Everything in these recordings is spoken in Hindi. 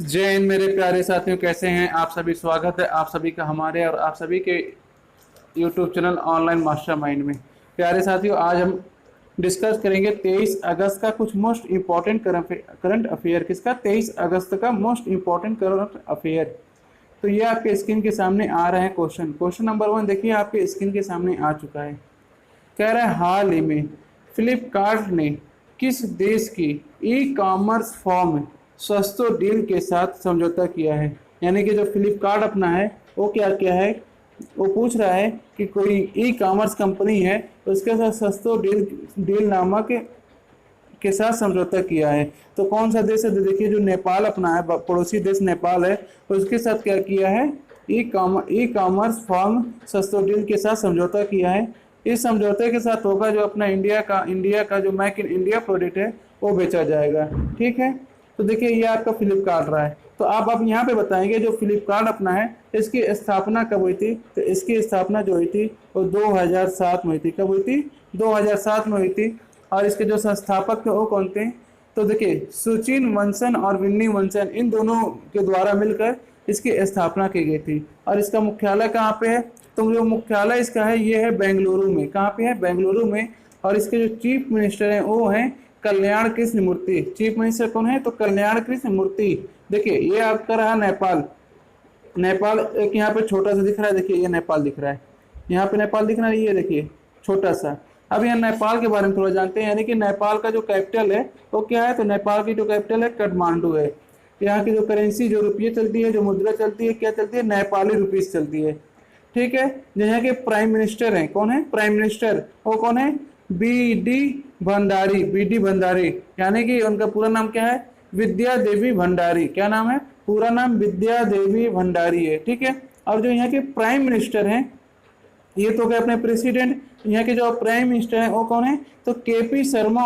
जय हिंद मेरे प्यारे साथियों, कैसे हैं आप सभी। स्वागत है आप सभी का हमारे और आप सभी के यूट्यूब चैनल ऑनलाइन मास्टरमाइंड में। प्यारे साथियों, आज हम डिस्कस करेंगे 23 अगस्त का कुछ मोस्ट इम्पॉर्टेंट करंट अफेयर। किसका? 23 अगस्त का मोस्ट इम्पॉर्टेंट करंट अफेयर। तो ये आपके स्क्रीन के सामने आ रहे हैं। क्वेश्चन नंबर 1 देखिए, आपके स्क्रीन के सामने आ चुका है। कह रहा है, हाल ही में फ्लिपकार्ट ने किस देश की ई कॉमर्स फर्म सस्तो डील के साथ समझौता किया है। यानी कि जो फ्लिपकार्ट अपना है वो क्या क्या है, वो पूछ रहा है कि कोई ई कॉमर्स कंपनी है उसके साथ सस्तो डील नामक के साथ समझौता किया है। तो कौन सा देश है? तो देखिए, जो नेपाल अपना है, पड़ोसी देश नेपाल है, उसके साथ क्या किया है, ई कॉमर्स फर्म सस्तो डील के साथ समझौता किया है। इस समझौते के साथ होगा जो अपना इंडिया का जो मेक इन इंडिया प्रोडक्ट है वो बेचा जाएगा। ठीक है, तो देखिए ये आपका फ्लिपकार्ट रहा है। तो आप अब यहाँ पे बताएंगे जो फ्लिपकार्ट अपना है इसकी स्थापना कब हुई थी। तो इसकी स्थापना जो हुई थी वो 2007 में हुई थी। कब हुई थी? 2007 में हुई थी। और इसके जो संस्थापक थे वो कौन थे? तो देखिए, सुचिन वंसन और विन्नी वंसन, इन दोनों के द्वारा मिलकर इसकी स्थापना की गई थी। और इसका मुख्यालय कहाँ पे है? तो जो मुख्यालय इसका है ये है बेंगलुरु में। कहाँ पे है? बेंगलुरु में। और इसके जो चीफ मिनिस्टर हैं वो हैं कल्याण कृष्ण मूर्ति। चीफ मिनिस्टर कौन है? तो कल्याण कृष्ण मूर्ति। देखिए ये आपका रहा नेपाल। नेपाल एक यहाँ पे छोटा सा दिख रहा है, देखिए ये नेपाल दिख रहा है, यहाँ पे नेपाल दिख रहा है, ये देखिए छोटा सा। अब यहाँ नेपाल के बारे में थोड़ा जानते हैं। यानी कि नेपाल का जो कैपिटल है वो क्या है? तो नेपाल की जो कैपिटल है काठमांडू है। यहाँ की जो करेंसी, जो रुपये चलती है, जो मुद्रा चलती है, क्या चलती है? नेपाली रुपीस चलती है। ठीक है, यहाँ के प्राइम मिनिस्टर हैं, कौन है प्राइम मिनिस्टर? वो कौन है? B D Bhandari. यानी कि उनका पूरा नाम क्या है? विद्या देवी भंडारी। क्या नाम है? पूरा नाम विद्या देवी भंडारी है। ठीक है, और जो यहाँ के प्राइम मिनिस्टर हैं ये तो क्या अपने प्रेसिडेंट। यहाँ के जो प्राइम मिनिस्टर हैं वो कौन है? तो केपी शर्मा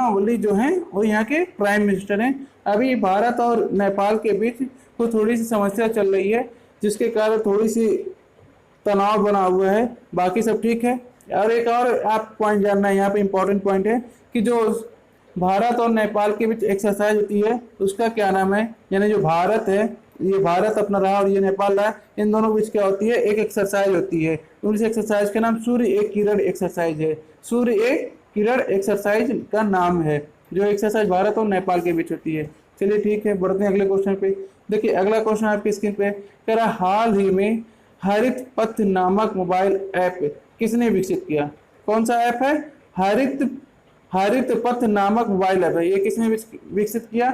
ओली जो हैं वो यहाँ के प्राइम मिनिस्टर हैं। अभी भारत और नेपाल के बीच को थोड़ी सी समस्या चल रही है जिसके कारण थोड़ी सी तनाव बना हुआ है, बाकी सब ठीक है। और एक और आप पॉइंट जानना है, यहाँ पे इंपॉर्टेंट पॉइंट है कि जो भारत और नेपाल के बीच एक्सरसाइज होती है उसका क्या नाम है। यानी जो भारत है, ये भारत अपना रहा और ये नेपाल रहा, इन दोनों के बीच क्या होती है? एक एक्सरसाइज होती है। उस एक्सरसाइज का नाम सूर्य एक किरण एक्सरसाइज है। सूर्य एक किरण एक्सरसाइज का नाम है, जो एक्सरसाइज भारत और नेपाल के बीच होती है। चलिए ठीक है, बढ़ते हैं अगले क्वेश्चन पे। देखिए अगला क्वेश्चन आपकी स्क्रीन पे कह रहा, हाल ही में हरित पथ नामक मोबाइल ऐप किसने विकसित किया? कौन सा ऐप है? हरित पथ नामक मोबाइल ऐप है। ये किसने विकसित किया?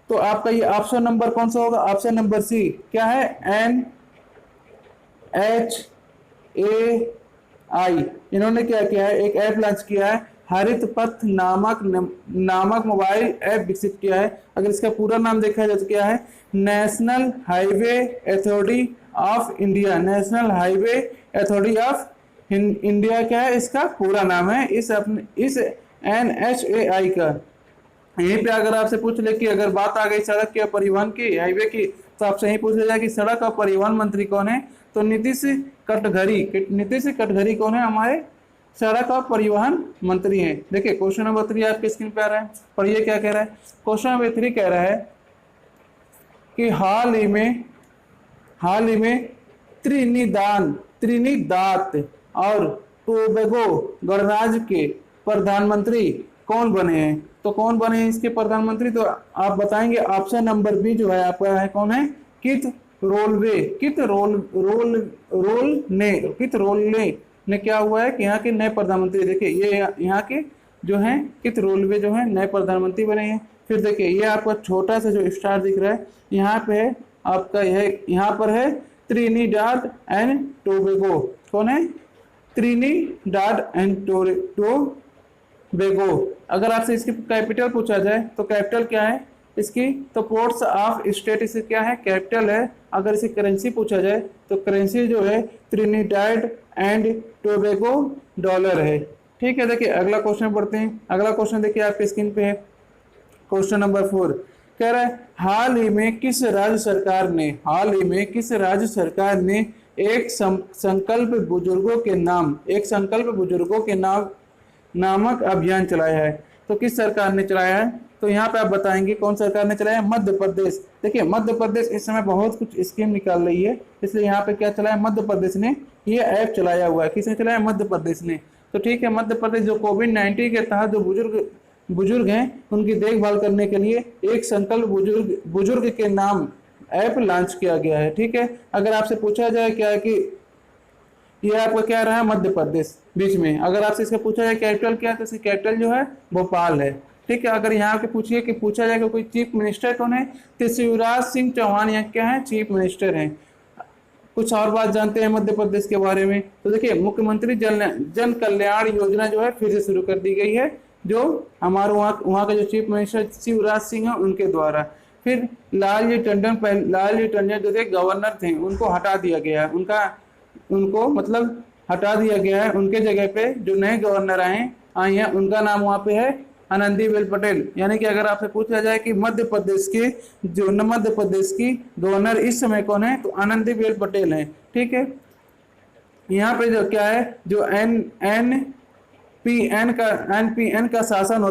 तो आपका ये ऑप्शन नंबर कौन सा होगा? Option number C. क्या है? NHAI। इन्होंने क्या किया है? एक ऐप लॉन्च किया है, हरित पथ नामक मोबाइल ऐप विकसित किया है। अगर इसका पूरा नाम देखा जाए तो क्या है? National highway authority of India. National highway authority of India क्या है इसका पूरा नाम है, इस NHAI का। यहीं पे अगर आपसे पूछ ले कि अगर बात आ गई सड़क के परिवहन की, हाईवे की, तो आपसे यही पूछ ले जाए कि सड़क और परिवहन मंत्री कौन है? तो नीतीश कटघरी कौन है? हमारे सड़क और परिवहन मंत्री हैं। देखिए क्वेश्चन नंबर 3 आपके स्क्रीन पे आ रहा है, पढ़िए क्या कह रहा है। क्वेश्चन नंबर 3 कह रहा है कि हाल ही में त्रिनिदाद और टोबैगो गणराज्य के प्रधानमंत्री कौन बने हैं? तो कौन बने हैं इसके प्रधानमंत्री? तो आप बताएंगे ऑप्शन नंबर बी जो है आपका है, कौन है? कित रोलवे ने क्या हुआ है कि यहाँ के नए प्रधानमंत्री। देखिए ये यहाँ के जो हैं कित रोलवे जो है नए प्रधानमंत्री बने हैं। फिर देखिए ये आपका छोटा सा जो स्टार दिख रहा है यहाँ पे है आपका, यह यहाँ पर है त्रिनिदाद एंड टोबैगो। कौन है? Trinidad and Tobago. अगर आपसे इसकी कैपिटल पूछा जाए तो कैपिटल क्या है इसकी? तो पोर्ट्स ऑफ स्टेट इसकी क्या है? कैपिटल है। अगर इसे करेंसी पूछा जाए तो करेंसी जो है त्रिनिदाद एंड टोबैगो डॉलर है। ठीक है, देखिए अगला क्वेश्चन पढ़ते हैं। अगला क्वेश्चन देखिए आपके स्क्रीन पे है, क्वेश्चन नंबर 4 कह रहा है, हाल ही में किस राज्य सरकार ने एक संकल्प बुजुर्गों के नाम नामक अभियान चलाया है? तो किस सरकार ने चलाया है? तो यहाँ पे आप बताएंगे कौन सरकार ने चलाया? मध्य प्रदेश। देखिए मध्य प्रदेश इस समय बहुत कुछ स्कीम निकाल रही है, इसलिए यहाँ पे क्या चलाया? मध्य प्रदेश ने ये ऐप चलाया हुआ है। किसने चलाया? मध्य प्रदेश ने। तो ठीक है, मध्य प्रदेश जो कोविड-19 के तहत जो बुजुर्ग हैं उनकी देखभाल करने के लिए एक संकल्प बुजुर्ग के नाम ऐप लॉन्च किया गया है। ठीक है, अगर आपसे पूछा जाए क्या है कि ये आपका क्या रहा? मध्य प्रदेश बीच में। अगर आपसे इसका पूछा जाए कैपिटल क्या है, तो इसकी कैपिटल जो है भोपाल है। ठीक है, अगर यहाँ के पूछा जाए कि कोई चीफ मिनिस्टर कौन है, तो शिवराज सिंह चौहान यहाँ क्या है? चीफ मिनिस्टर हैं। कुछ और बात जानते हैं मध्य प्रदेश के बारे में। तो देखिए मुख्यमंत्री जन कल्याण योजना जो है फिर से शुरू कर दी गई है, जो हमारे वहाँ का जो चीफ मिनिस्टर शिवराज सिंह है उनके द्वारा। फिर लालजी टंडन जो थे गवर्नर थे, उनको हटा दिया गया है। उनको मतलब हटा दिया गया है। उनके जगह पे जो नए गवर्नर आई हैं उनका नाम वहाँ पे है आनंदीबेन पटेल। यानी कि अगर आपसे पूछा जाए कि मध्य प्रदेश की गवर्नर इस समय कौन है, तो आनंदीबेन पटेल है। ठीक है, यहाँ पे जो क्या है, जो एनपीएन का शासन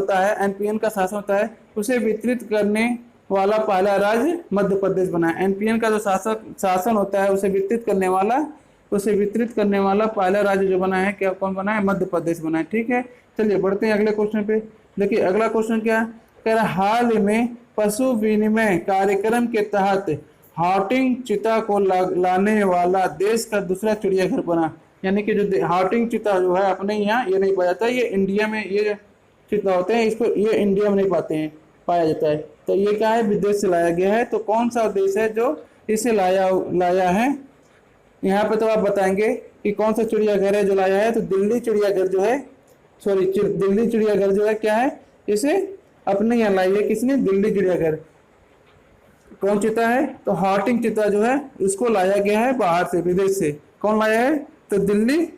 होता है, उसे वितरित करने वाला पहला राज्य मध्य प्रदेश बना है। एनपीएन का जो शासन होता है उसे वितरित करने वाला पहला राज्य जो बना है, क्या कौन बना है? मध्य प्रदेश बना है। ठीक है, चलिए बढ़ते हैं अगले क्वेश्चन पे। देखिए अगला क्वेश्चन क्या कह रहा है? हाल ही में पशु विनिमय कार्यक्रम के तहत हार्टिंग चीता को लाने वाला देश का दूसरा चिड़ियाघर बना। यानी कि जो हार्टिंग चीता जो है अपने यहाँ ये नहीं पाया जाता, ये इंडिया में ये चीता होते हैं, इसको ये इंडिया में नहीं पाया जाता है। तो ये क्या है? विदेश से लाया गया है। तो कौन सा देश है जो इसे लाया है? यहाँ पे तो आप बताएंगे कि कौन सा चिड़ियाघर है जो लाया है। तो दिल्ली चिड़ियाघर जो है क्या है? इसे अपने यहाँ लाई है। किसने? दिल्ली चिड़ियाघर। कौन चीता है? तो हार्टिंग चीता जो है इसको लाया गया है बाहर से, विदेश से। कौन लाया है? तो दिल्ली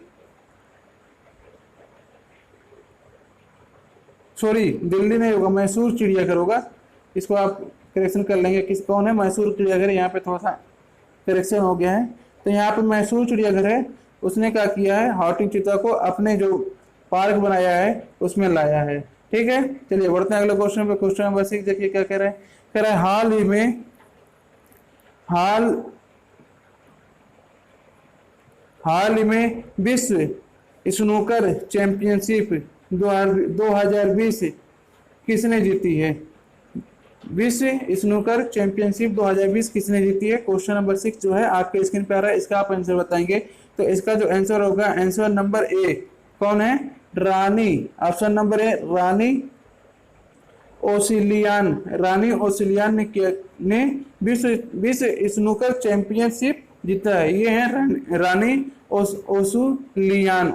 नहीं होगा, मैसूर चिड़ियाघर होगा। इसको आप करेक्शन कर लेंगे। कौन है? मैसूर चिड़ियाघर। यहाँ पे थोड़ा सा करेक्शन हो गया है। तो यहाँ पे मैसूर चिड़ियाघर है, उसने क्या किया है? हार्टिंग चीता को अपने जो पार्क बनाया है उसमें लाया है। ठीक है, चलिए बढ़ते हैं अगले क्वेश्चन पे। क्वेश्चन नंबर 6 देखिए क्या कह रहा है? कह रहा है हाल ही में विश्व स्नूकर चैंपियनशिप 2020 किसने जीती है? विश्व स्नूकर चैंपियनशिप 2020 किसने जीती है? क्वेश्चन नंबर 6 जो है आपके स्क्रीन पे आ रहा है, इसका आप आंसर बताएंगे। तो इसका जो आंसर होगा, आंसर नंबर ए कौन है? रानी। ऑप्शन नंबर ए रानी ओसिलियान ने विश्व स्नूकर चैंपियनशिप जीता है। ये है रानी ओसुलियान।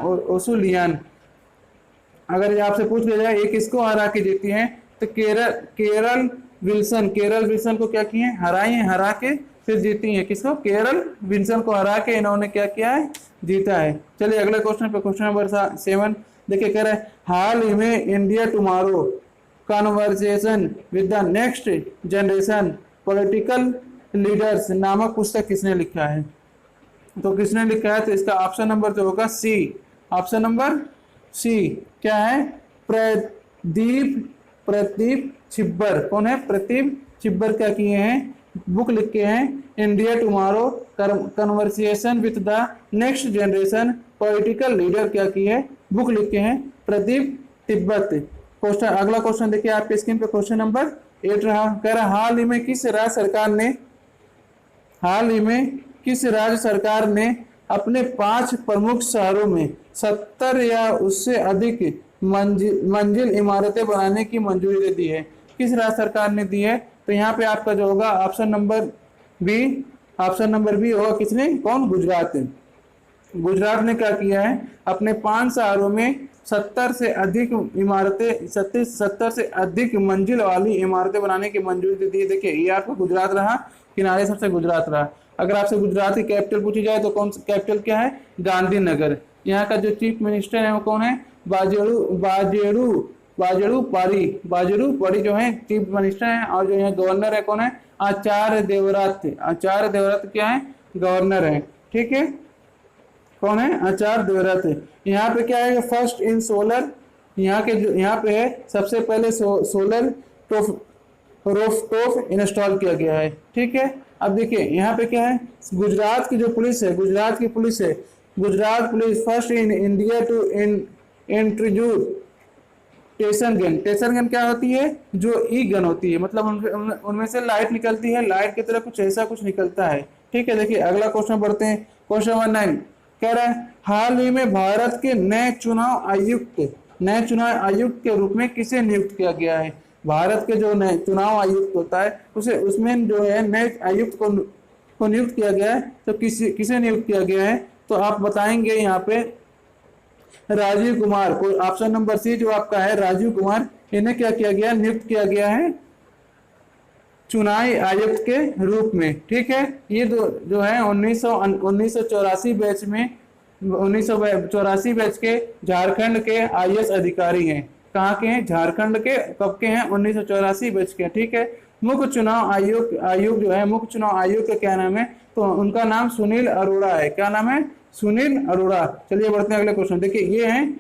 अगर ये आपसे पूछ लिया जाए ये किसको हरा के जीती हैं, तो केरल विल्सन को क्या किए? हरा के फिर जीती हैं। किसको? केरल विल्सन को हरा के इन्होंने क्या किया है? जीता है। चलिए अगले क्वेश्चन पे। क्वेश्चन नंबर 7 देखिए कह रहा है हाल ही में India tomorrow conversation with the next generation political leaders नामक पुस्तक किसने लिखा है? तो किसने लिखा है? तो इसका ऑप्शन नंबर जो होगा सी। ऑप्शन नंबर सी क्या है? प्रदीप छिब्बर। कौन है? प्रदीप छिब्बर क्या किए हैं? बुक लिखे हैं India tomorrow conversation with the next generation political leader क्या की है? बुक लिखे हैं प्रदीप तिब्बत। क्वेश्चन अगला क्वेश्चन देखिए आपके स्क्रीन पे। क्वेश्चन नंबर 8 रहा, कह रहा हाल ही में किस राज्य सरकार ने अपने 5 प्रमुख शहरों में 70 या उससे अधिक मंजिल इमारतें बनाने की मंजूरी दे दी है? किस राज्य सरकार ने दी है? तो यहाँ पे आपका जो होगा ऑप्शन नंबर बी होगा। किसने? कौन? गुजरात ने क्या किया है? अपने 5 शहरों में 70 से अधिक मंजिल वाली इमारतें बनाने की मंजूरी दे दी है। देखिए ये आपका गुजरात रहा, किनारे सबसे गुजरात रहा। अगर आपसे गुजरात की कैपिटल पूछी जाए तो कौन सी कैपिटल क्या है? गांधीनगर। यहाँ का जो चीफ मिनिस्टर है वो कौन है? बाजेड़ू पारी जो है चीफ मिनिस्टर है। और जो यहाँ गवर्नर है कौन है? आचार्य देवव्रत क्या है? गवर्नर है। ठीक है, कौन है? आचार्य देवव्रत। यहाँ पे क्या है? First in solar. यहाँ पे है सबसे पहले सोलर रोफ्टोफ इंस्टॉल किया गया है। ठीक है, अब देखिए यहाँ पे क्या है, गुजरात की जो पुलिस है, गुजरात की पुलिस है, Gujarat police first in India to introduce taser gun. Taser gun क्या होती है, जो ई गन होती है, मतलब उनमें से लाइट निकलती है, लाइट की तरह कुछ ऐसा कुछ निकलता है। ठीक है, देखिए अगला क्वेश्चन पढ़ते हैं, क्वेश्चन नंबर 9 कह रहा है हाल ही में भारत के नए चुनाव आयुक्त के रूप में किसे नियुक्त किया गया है। भारत के जो नए चुनाव आयुक्त होता है उसे, उसमें जो है नए आयुक्त को नियुक्त किया गया है, तो किसे नियुक्त किया गया है, तो आप बताएंगे यहाँ पे राजीव कुमार को। ऑप्शन नंबर सी जो आपका है राजीव कुमार, इन्हें क्या किया गया, नियुक्त किया गया है चुनाव आयुक्त के रूप में। ठीक है, ये जो है 1984 बैच में 1984 बैच के झारखंड के आईएएस अधिकारी हैं। कहाँ के हैं, झारखंड के, कब के हैं, 1984 बैच के। ठीक है, मुख्य चुनाव आयोग जो है, मुख्य चुनाव आयोग का क्या नाम है, तो उनका नाम सुनील अरोड़ा है। क्या नाम है, सुनील अरोड़ा। चलिए बढ़ते हैं अगले क्वेश्चन। देखिए ये हैं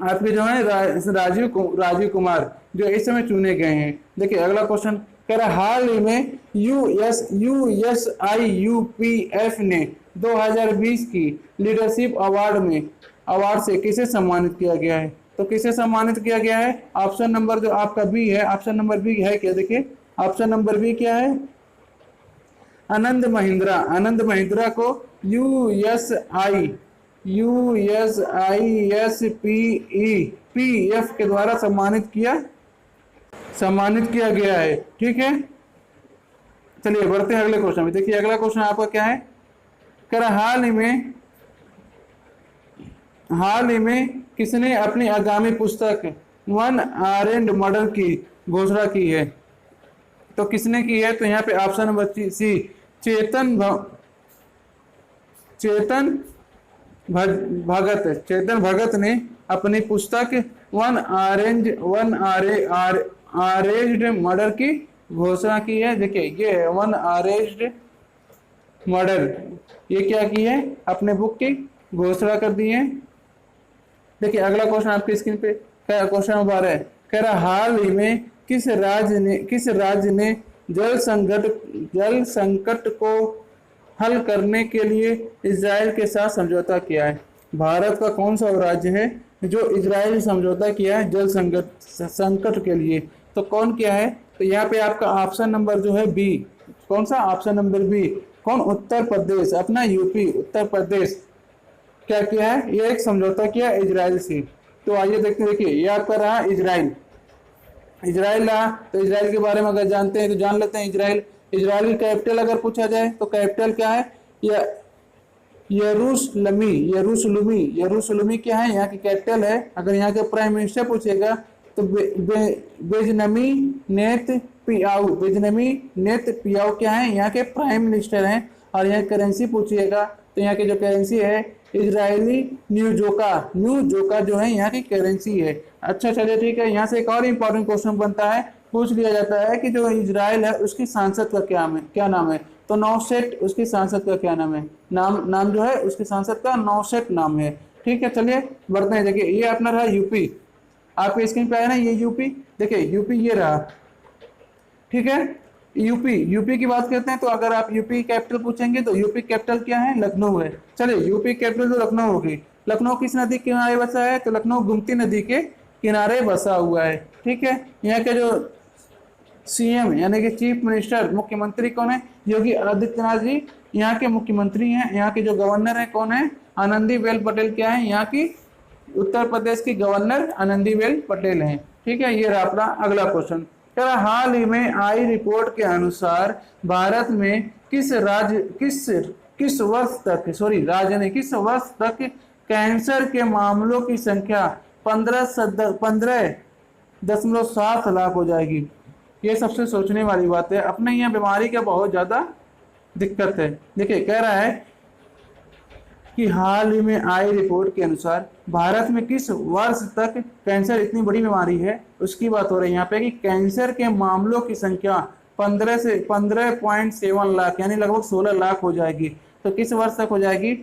आपके जो है राजीव कुमार जो इस समय चुने गए हैं। देखिए अगला क्वेश्चन कह रहा हाल ही में USIUPF ने 2020 की लीडरशिप अवार्ड से किसे सम्मानित किया गया है, तो किसे सम्मानित किया गया है, ऑप्शन नंबर जो आपका बी है, ऑप्शन नंबर बी है क्या, देखिए ऑप्शन नंबर बी क्या है, आनंद महिंद्रा को USISPEF के द्वारा सम्मानित किया गया है। ठीक है, चलिए बढ़ते हैं अगले क्वेश्चन में। देखिए अगला क्वेश्चन आपका क्या है, कह रहा हाल ही में किसने अपनी आगामी पुस्तक वन आरेंड मॉडल की घोषणा की है, तो किसने की है, तो यहाँ पे ऑप्शन नंबर सी चेतन भगत ने अपनी पुस्तक वन अरेंज्ड मर्डर की घोषणा की है। देखिए ये वन अरेंज्ड मर्डर, ये क्या की है, अपने बुक की घोषणा कर दी है। देखिए अगला क्वेश्चन आपकी स्क्रीन पे क्वेश्चन नंबर 12 है, कह रहा हाल ही में किस राज्य ने जल संकट को हल करने के लिए इजराइल के साथ समझौता किया है। भारत का कौन सा राज्य है जो इजराइल से समझौता किया है जल संकट के लिए, तो कौन क्या है, तो यहाँ पे आपका ऑप्शन नंबर जो है बी, कौन सा, ऑप्शन नंबर बी, कौन, उत्तर प्रदेश, अपना यूपी उत्तर प्रदेश क्या किया है, ये एक समझौता किया इजराइल से। तो आइए देखते हैं, देखिए ये आपका रहा इजराइल रहा, तो इजराइल के बारे में अगर जानते हैं तो जान लेते हैं। इजराइल की कैपिटल अगर पूछा जाए तो कैपिटल क्या है, यरूशलेमी क्या है, यहाँ की कैपिटल है। अगर यहाँ के प्राइम मिनिस्टर पूछेगा तो बेंजामिन नेतन्याहू क्या है, यहाँ के प्राइम मिनिस्टर हैं। और यहाँ करेंसी पूछिएगा तो यहाँ की जो करेंसी है इजरायली न्यू जोका जो है यहाँ की करेंसी है। अच्छा चलिए ठीक है, यहाँ से एक और इम्पोर्टेंट क्वेश्चन बनता है, पूछ लिया जाता है कि जो इजराइल है उसकी सांसद का क्या नाम है, तो नौसेट उसकी सांसद का क्या नाम है, नाम जो है उसकी सांसद का नौसेट नाम है। ठीक है, चलिए बढ़ते हैं। देखिए ये अपना रहा यूपी, आपके स्क्रीन पे आया ना ये यूपी, देखिए यूपी ये रहा। ठीक है, यूपी की बात करते हैं, तो अगर आप यूपी कैपिटल पूछेंगे तो यूपी कैपिटल क्या है, लखनऊ है। चलिए यूपी कैपिटल तो लखनऊ होगी। लखनऊ किस नदी के किनारे बसा है, तो लखनऊ गोमती नदी के किनारे बसा हुआ है। ठीक है, यहाँ के जो सीएम यानी कि चीफ मिनिस्टर, मुख्यमंत्री कौन है, योगी आदित्यनाथ जी यहाँ के मुख्यमंत्री हैं। यहाँ के जो गवर्नर है कौन है, आनंदीबेन पटेल क्या है, यहाँ की उत्तर प्रदेश की गवर्नर आनंदीबेन पटेल हैं। ठीक है, ये रहा अपना अगला क्वेश्चन। हाल ही में आई रिपोर्ट के अनुसार भारत में किस वर्ष तक कैंसर के मामलों की संख्या 15.7 लाख हो जाएगी। ये सबसे सोचने वाली बात है, अपने यहाँ बीमारी का बहुत ज्यादा दिक्कत है। देखिए कह रहा है कि हाल ही में आई रिपोर्ट के अनुसार भारत में किस वर्ष तक कैंसर इतनी बड़ी बीमारी है उसकी बात हो रही है यहाँ पे, कि कैंसर के मामलों की संख्या 15.7 लाख यानी लगभग 16 लाख हो जाएगी। तो किस वर्ष तक हो जाएगी,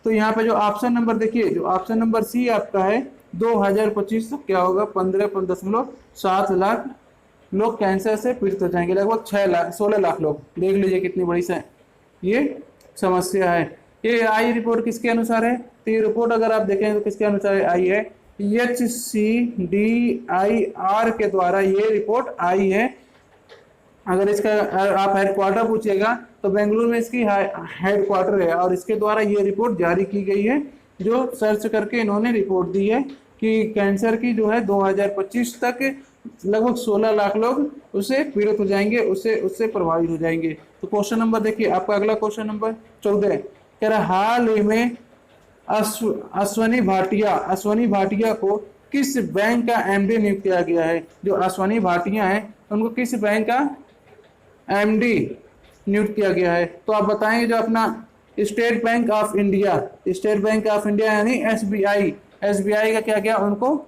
तो यहाँ पे जो ऑप्शन नंबर देखिए, जो ऑप्शन नंबर सी आपका है 2025 तक क्या होगा, 15.7 लाख लोग कैंसर से पीड़ित हो जाएंगे, लगभग 16 लाख लोग। देख लीजिए कितनी बड़ी ये समस्या है। ये आई रिपोर्ट किसके अनुसार है? तो ये रिपोर्ट अगर आप देखें तो किसके अनुसार आई है? HCDIR के द्वारा ये रिपोर्ट आई है। अगर इसका आप हेडक्वार्टर पूछिएगा तो बेंगलुरु में इसकी हेडक्वार्टर है और इसके द्वारा ये रिपोर्ट जारी की गई है, जो सर्च करके इन्होंने रिपोर्ट दी है कि कैंसर की जो है 2025 तक लगभग 16 लाख लोग उससे पीड़ित हो जाएंगे, उससे प्रभावित हो जाएंगे। तो क्वेश्चन नंबर देखिए आपका, अगला क्वेश्चन नंबर 14 कह रहा हाल ही में अश्वनी भाटिया को किस बैंक का एमडी नियुक्त किया गया है? जो अश्वनी भाटिया है उनको किस बैंक का एमडी नियुक्त किया गया है? तो आप बताएंगे जो अपना स्टेट बैंक ऑफ इंडिया यानी एसबीआई का क्या किया, उनको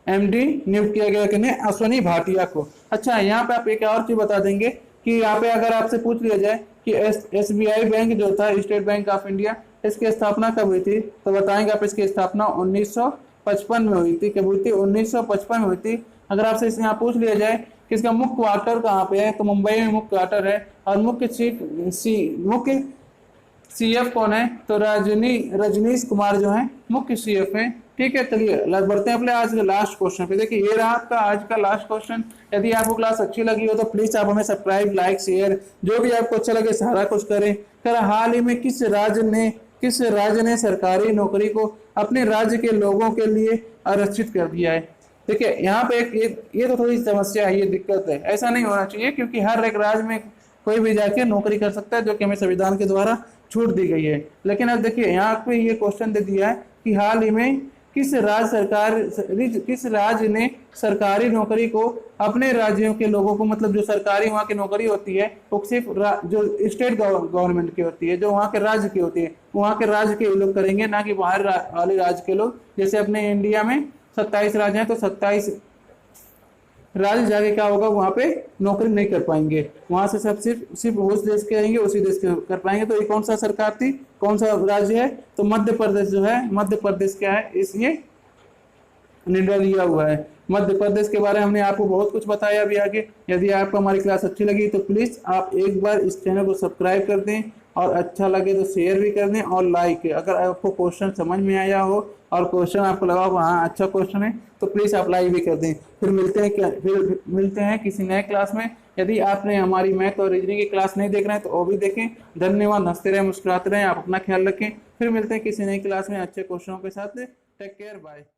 एमडी नियुक्त किया गया किन्हें? अश्वनी भाटिया को। अच्छा, यहाँ पे आप एक और चीज बता देंगे कि यहाँ पे अगर आपसे पूछ लिया जाए कि एसबीआई बैंक जो था, स्टेट बैंक ऑफ इंडिया, इसकी स्थापना कब हुई थी? तो बताएंगे आप इसकी स्थापना 1955 में हुई थी। कब हुई थी? 1955 में हुई थी। अगर आपसे यहाँ पूछ लिया जाए कि इसका मुख्य क्वार्टर कहाँ पे है, तो मुंबई में मुख्य क्वार्टर है। और मुख्य सीएफ कौन है? तो रजनीश कुमार जो है मुख्य सीएफ है। ठीक है, चलिए बढ़ते हैं अपने आज के लास्ट क्वेश्चन पे। देखिए ये रहा आपका आज का लास्ट क्वेश्चन। यदि आपको क्लास अच्छी लगी हो तो प्लीज आप हमें सब्सक्राइब, लाइक, शेयर जो भी आपको अच्छा लगे सारा कुछ करें। हाल ही में किस राज्य ने सरकारी नौकरी को अपने राज्य के लोगों के लिए आरक्षित कर दिया है? देखिए यहाँ पे ये तो थोड़ी समस्या है, ये दिक्कत है। ऐसा नहीं होना चाहिए क्योंकि हर एक राज्य में कोई भी जाके नौकरी कर सकता है, जो कि हमें संविधान के द्वारा छूट दी गई है। लेकिन अब देखिए यहाँ पे ये क्वेश्चन दे दिया है कि हाल ही में किस राज्य ने सरकारी नौकरी को अपने राज्यों के लोगों को, मतलब जो सरकारी वहाँ की नौकरी होती है वो सिर्फ जो स्टेट गवर्नमेंट की होती है, जो वहाँ के राज्य की होती है, वहाँ के राज्य के लोग करेंगे, ना कि बाहर वाले राज्य के लोग। जैसे अपने इंडिया में 27 राज्य हैं तो 27 राज्य जाके क्या होगा, वहाँ पे नौकरी नहीं कर पाएंगे। वहां से सब सिर्फ उस देश के आएंगे, उसी देश के कर पाएंगे। तो ये कौन सा सरकार थी, कौन सा राज्य है? तो मध्य प्रदेश जो है, मध्य प्रदेश क्या है, इसलिए निर्णय लिया हुआ है। मध्य प्रदेश के बारे में हमने आपको बहुत कुछ बताया अभी आगे। यदि आपको हमारी क्लास अच्छी लगी तो प्लीज आप एक बार इस चैनल को सब्सक्राइब कर दें, और अच्छा लगे तो शेयर भी कर दें और लाइक। अगर आपको क्वेश्चन समझ में आया हो और क्वेश्चन आपको लगा हो हाँ अच्छा क्वेश्चन है, तो प्लीज़ आप लाइक भी कर दें। फिर मिलते हैं किसी नए क्लास में। यदि आपने हमारी मैथ और रीजनिंग की क्लास नहीं देख रहे हैं तो वो भी देखें। धन्यवाद। हंसते रहें, मुस्कुराते रहें, आप अपना ख्याल रखें। फिर मिलते हैं किसी नई क्लास में अच्छे क्वेश्चनों के साथ। Take care, bye.